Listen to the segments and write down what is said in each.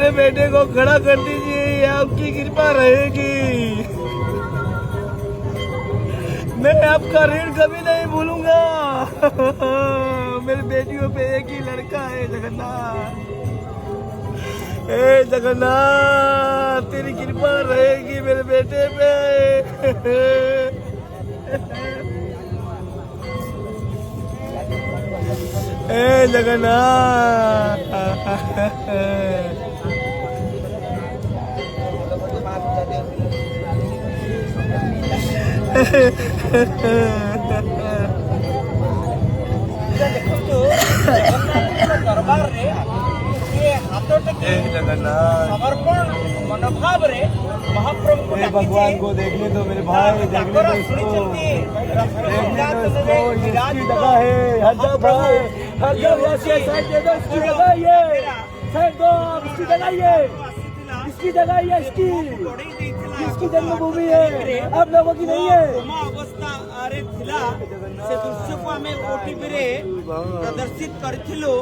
मेरे बेटे को खड़ा कर दीजिए, ये आपकी कृपा रहेगी। मैं आपका ऋण कभी नहीं भूलूंगा। मेरी बेटियों पे एक ही लड़का है जगन्नाथ। हे जगन्नाथ, तेरी कृपा रहेगी मेरे बेटे पे। हे जगन्नाथ। दरबार रे हाथ समर्पण मनोभाव रे महाप्रभु को भगवान को देखने दो मेरे भाई, देखने दो इसको, देखने दो इसको। इसकी जगह है, हर जगह है, हर जगह साइड दे दो, इसकी जगह ये साइड दो, इसकी जगह ये, इसकी जगह ये, इसकी जन्मभूमि है, आप लोगों की नहीं है। अवस्था रे थिला से दृश्य को हमें ओटीवी रे प्रदर्शित करथिलु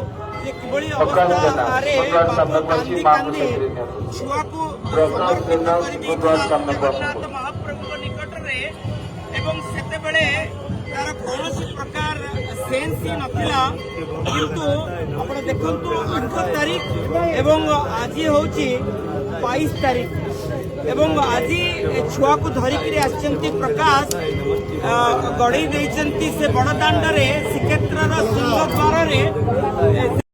जे किबळी अवस्था रे बापू कांदी कांदी छुआ को समर्पित करि जगन्नाथ महाप्रभु को निकट रे एवं सेते बेले तार कौनसी प्रकार सेंस ही नथिला, किंतु आपण देखंतु 8 तारीख एवं आज होची 22 तारीख एवं आज छुआ को धरिकी आसचंती प्रकाश गढ़ी देइचंती से बड़दाण्ड रे श्रीक्षेत्र सिंह द्वार रे।